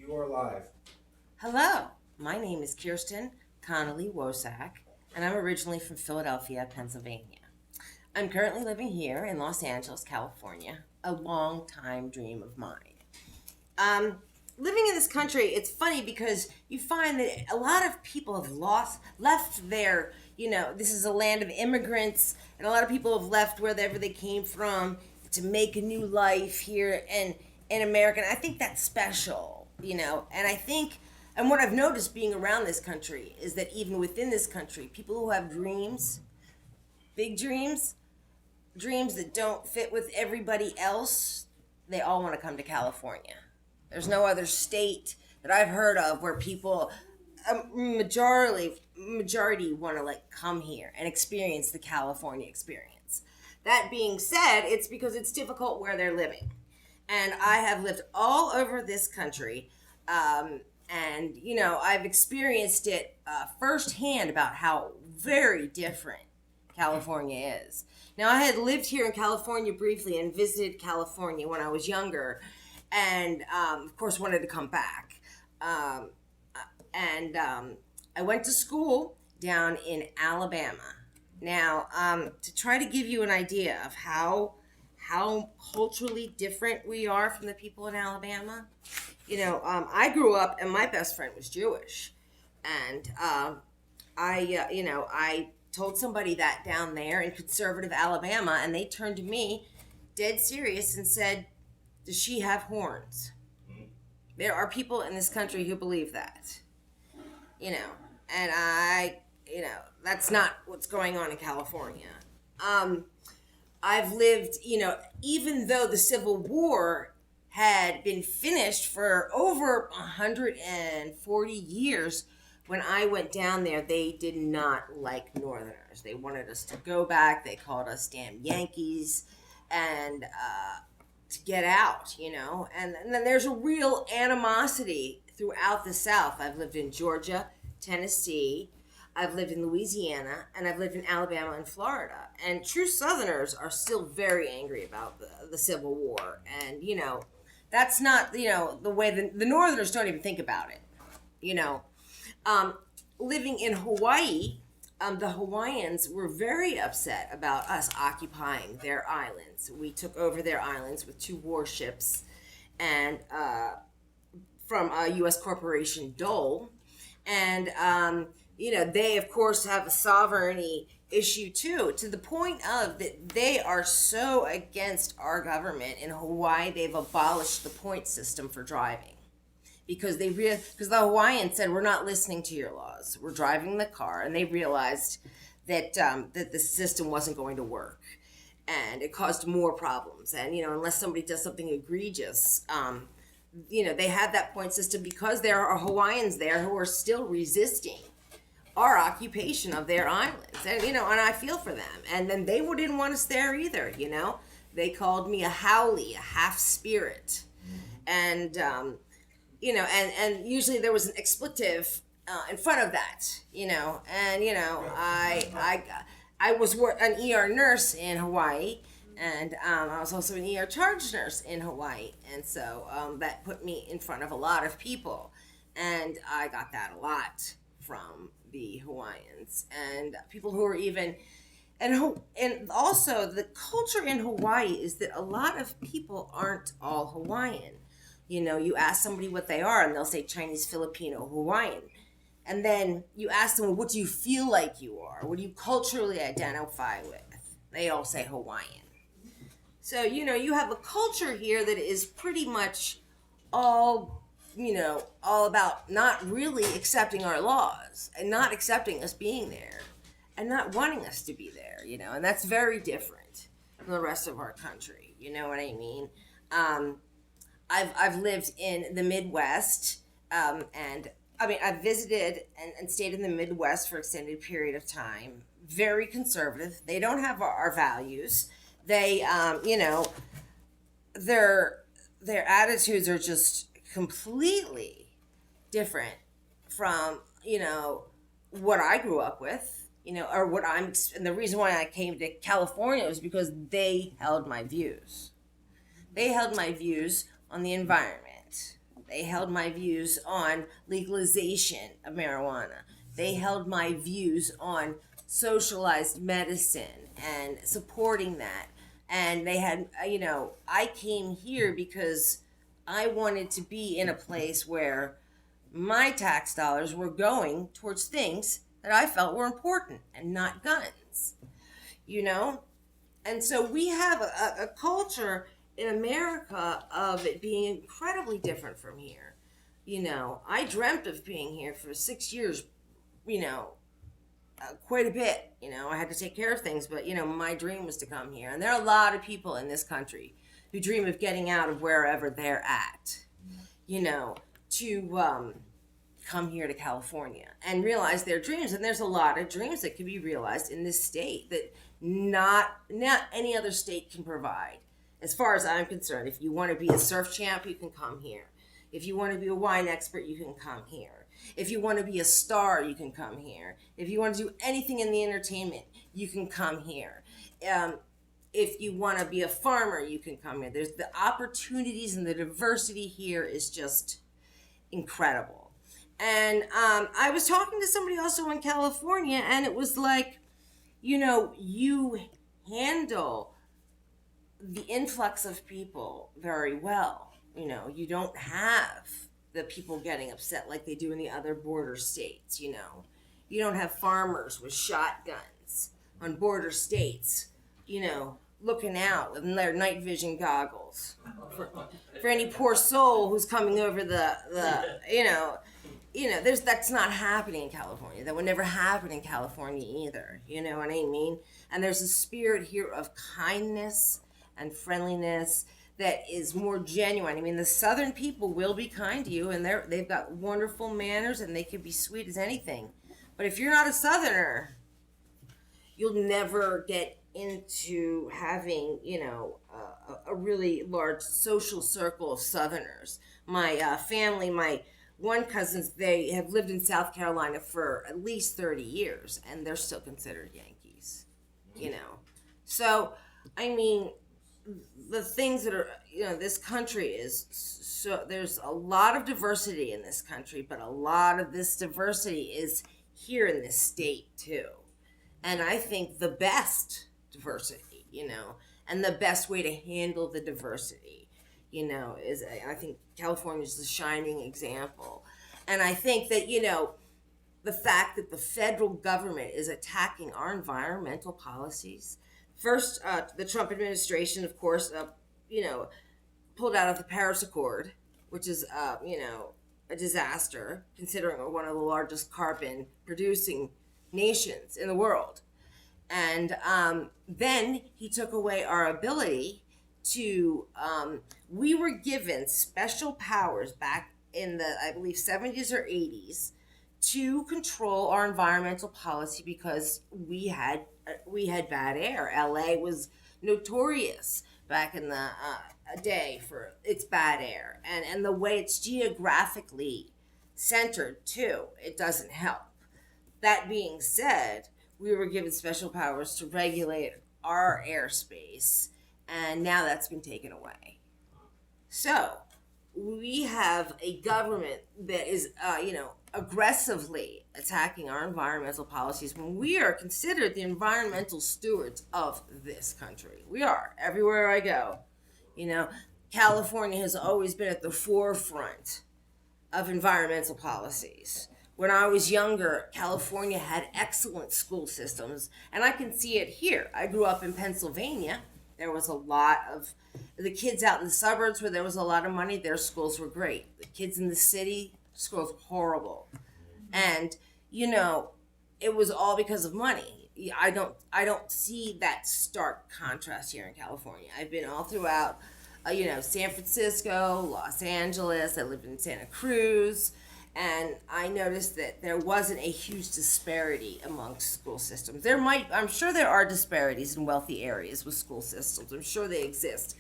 You are live. Hello, my name is Kirsten Connolly Wosak, and I'm originally from Philadelphia, Pennsylvania. I'm currently living here in Los Angeles, California, a long time dream of mine. Um, Living in this country, it's funny because you find that a lot of people have left their, this is a land of immigrants, and a lot of people have left wherever they came from to make a new life here in America. And I think that's special, and I think, and what I've noticed being around this country is that even within this country, people who have dreams, big dreams that don't fit with everybody else, they all want to come to California. There's no other state that I've heard of where people, majority want to like come here and experience the California experience. That being said, it's because it's difficult where they're living, and I have lived all over this country, and I've experienced it firsthand about how very different California is. Now, I had lived here in California briefly and visited California when I was younger, and of course wanted to come back. Um, and I went to school down in Alabama. Now, to try to give you an idea of how culturally different we are from the people in Alabama, I grew up and my best friend was Jewish, and I told somebody that down there in conservative Alabama, and they turned to me, dead serious, and said, "Does she have horns?" There are people in this country who believe that, you know, and that's not what's going on in California. Um, I've lived, even though the Civil War had been finished for over 140 years, when I went down there, they did not like Northerners. They wanted us to go back. They called us damn Yankees, and to get out, And then there's a real animosity throughout the South. I've lived in Georgia, Tennessee, I've lived in Louisiana, and I've lived in Alabama and Florida. And true Southerners are still very angry about the Civil War. And, that's not, the way the Northerners don't even think about it, you know. Living in Hawaii, the Hawaiians were very upset about us occupying their islands. We took over their islands with two warships, and from U.S. corporation Dole, and they of course have a sovereignty issue too, to the point of that they are so against our government in Hawaii. They've abolished the point system for driving because because the Hawaiians said, we're not listening to your laws. We're driving the car, and they realized that that the system wasn't going to work, and it caused more problems. And unless somebody does something egregious, they have that point system because there are Hawaiians there who are still resisting our occupation of their islands, and I feel for them. And then they didn't want us there either. They called me a haole, a half spirit, and and usually there was an expletive in front of that, and I was an ER nurse in Hawaii, and I was also an ER charge nurse in Hawaii, and so that put me in front of a lot of people, and I got that a lot from the Hawaiians and people who are even and also the culture in Hawaii is that a lot of people aren't all Hawaiian. You ask somebody what they are, and they'll say Chinese, Filipino, Hawaiian. And then you ask them, well, what do you feel like you are? What do you culturally identify with? They all say Hawaiian. So, you have a culture here that is pretty much all, all about not really accepting our laws and not accepting us being there and not wanting us to be there, and that's very different from the rest of our country. You know what I mean? I've lived in the Midwest, and I've visited and stayed in the Midwest for an extended period of time. Very conservative. They don't have our values. They, their attitudes are just completely different from what I grew up with. Or what and the reason why I came to California was because they held my views. They held my views on the environment. They held my views on legalization of marijuana. They held my views on socialized medicine and supporting that. And they had, I came here because I wanted to be in a place where my tax dollars were going towards things that I felt were important and not guns, you know? And so we have a culture in America of it being incredibly different from here. I dreamt of being here for 6 years, quite a bit. I had to take care of things, but, my dream was to come here. And there are a lot of people in this country who dream of getting out of wherever they're at, to come here to California and realize their dreams. And there's a lot of dreams that can be realized in this state that not any other state can provide. As far as I'm concerned, if you want to be a surf champ, you can come here. If you want to be a wine expert, you can come here. If you want to be a star, you can come here. If you want to do anything in the entertainment, you can come here. If you want to be a farmer, you can come here. There's the opportunities, and the diversity here is just incredible. And I was talking to somebody also in California, and it was like, you handle the influx of people very well. You don't have the people getting upset like they do in the other border states. You don't have farmers with shotguns on border states, looking out with their night vision goggles for any poor soul who's coming over that's not happening in California. That would never happen in California either. You know what I mean? And there's a spirit here of kindness and friendliness that is more genuine. I mean, the Southern people will be kind to you, and they've got wonderful manners, and they can be sweet as anything. But if you're not a Southerner, you'll never get into having, a really large social circle of Southerners. My family, my one cousins, they have lived in South Carolina for at least 30 years, and they're still considered Yankees, So, I mean, the things that are, this country is, so there's a lot of diversity in this country, but a lot of this diversity is here in this state too. And I think the best diversity, and the best way to handle the diversity, is, I think California is the shining example. And I think that, the fact that the federal government is attacking our environmental policies. First, the Trump administration, of course, pulled out of the Paris Accord, which is, a disaster, considering we're one of the largest carbon producing nations in the world. And then he took away our ability to, we were given special powers back in the, I believe, 70s or 80s to control our environmental policy because we had bad air. LA was notorious back in the day for its bad air, and the way it's geographically centered too, it doesn't help. That being said, we were given special powers to regulate our airspace, and now that's been taken away. So we have a government that is aggressively attacking our environmental policies when we are considered the environmental stewards of this country. We are. Everywhere I go, California has always been at the forefront of environmental policies. When I was younger, California had excellent school systems, and I can see it here. I grew up in Pennsylvania. There was a lot of the kids out in the suburbs where there was a lot of money. Their schools were great. The kids in the city, schools were horrible. And, it was all because of money. I don't see that stark contrast here in California. I've been all throughout, San Francisco, Los Angeles. I lived in Santa Cruz. And I noticed that there wasn't a huge disparity amongst school systems. I'm sure there are disparities in wealthy areas with school systems. I'm sure they exist,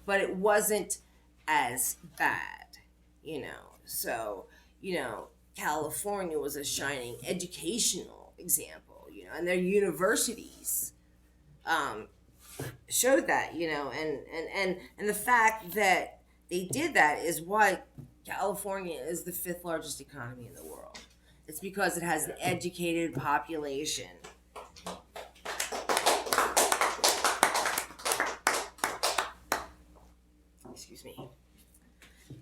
but it wasn't as bad, So, California was a shining educational example, and their universities showed that, and the fact that they did that is why California is the 5th largest economy in the world. It's because it has an educated population. Excuse me.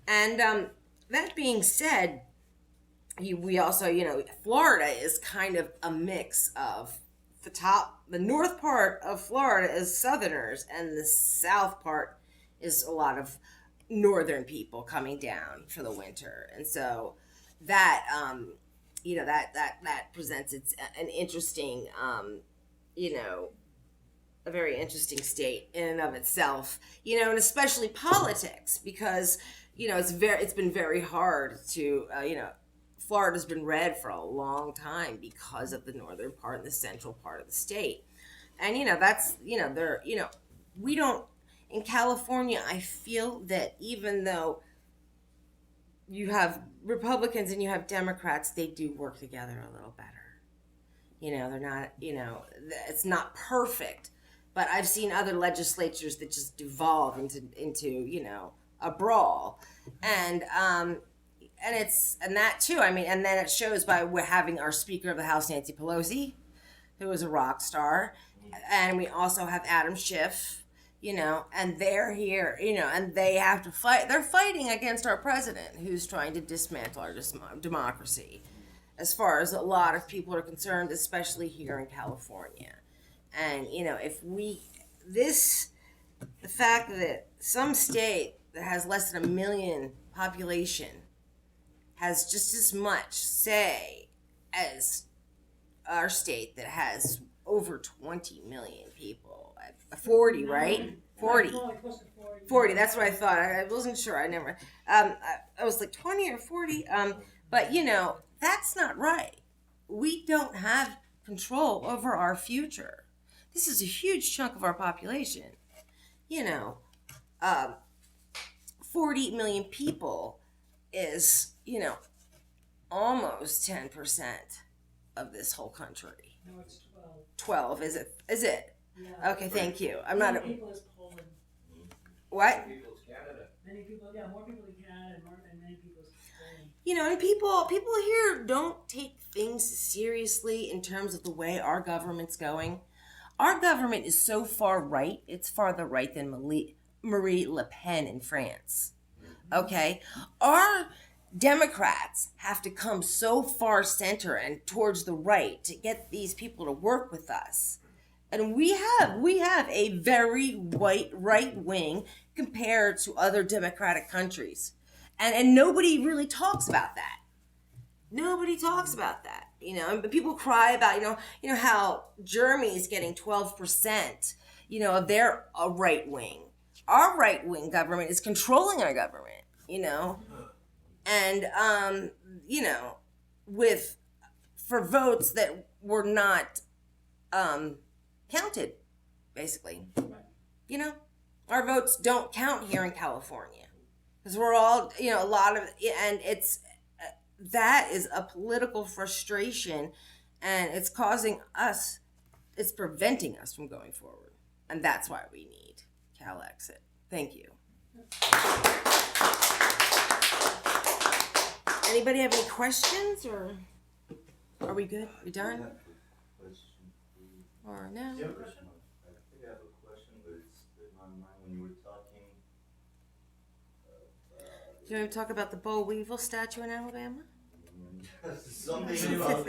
And that being said, we also, Florida is kind of a mix of the north part of Florida is Southerners, and the south part is a lot of northern people coming down for the winter. And so that, that presents an interesting, a very interesting state in and of itself, and especially politics, because, it's been very hard to, Florida's been red for a long time because of the northern part and the central part of the state. And, that's, we don't, in California, I feel that even though you have Republicans and you have Democrats, they do work together a little better. They're not, it's not perfect, but I've seen other legislatures that just devolve into a brawl. And that too, and then it shows by having our Speaker of the House, Nancy Pelosi, who is a rock star, and we also have Adam Schiff, and they're here, and they have to fight. They're fighting against our president, who's trying to dismantle our democracy, as far as a lot of people are concerned, especially here in California. And, the fact that some state that has less than 1 million population has just as much say as our state that has over 20 million people. 40, right? 40. 40, that's what I thought. I wasn't sure. I was like 20 or 40. But, that's not right. We don't have control over our future. This is a huge chunk of our population. 40 million people is, almost 10% of this whole country. No, it's 12, is it? Is it? Yeah. Okay, thank you. I'm not. Many people is Poland. What? Many people, more people in Canada and many people is Poland. And people here don't take things seriously in terms of the way our government's going. Our government is so far right, it's farther right than Marie Le Pen in France. Okay? Our Democrats have to come so far center and towards the right to get these people to work with us. And we have a very white right wing compared to other democratic countries. And nobody really talks about that. Nobody talks about that. But people cry about, how Germany's getting 12%, of their right wing. Our right wing government is controlling our government, and for votes that were not counted, basically. Our votes don't count here in California because we're all, a lot of, and that is a political frustration, and it's preventing us from going forward, and that's why we need CALEXIT. Thank you. Anybody have any questions, or are we good? We done? Or no? I think I have a question, but it's in my mind when you were talking. Do you want to talk about the boll weevil statue in Alabama? Something about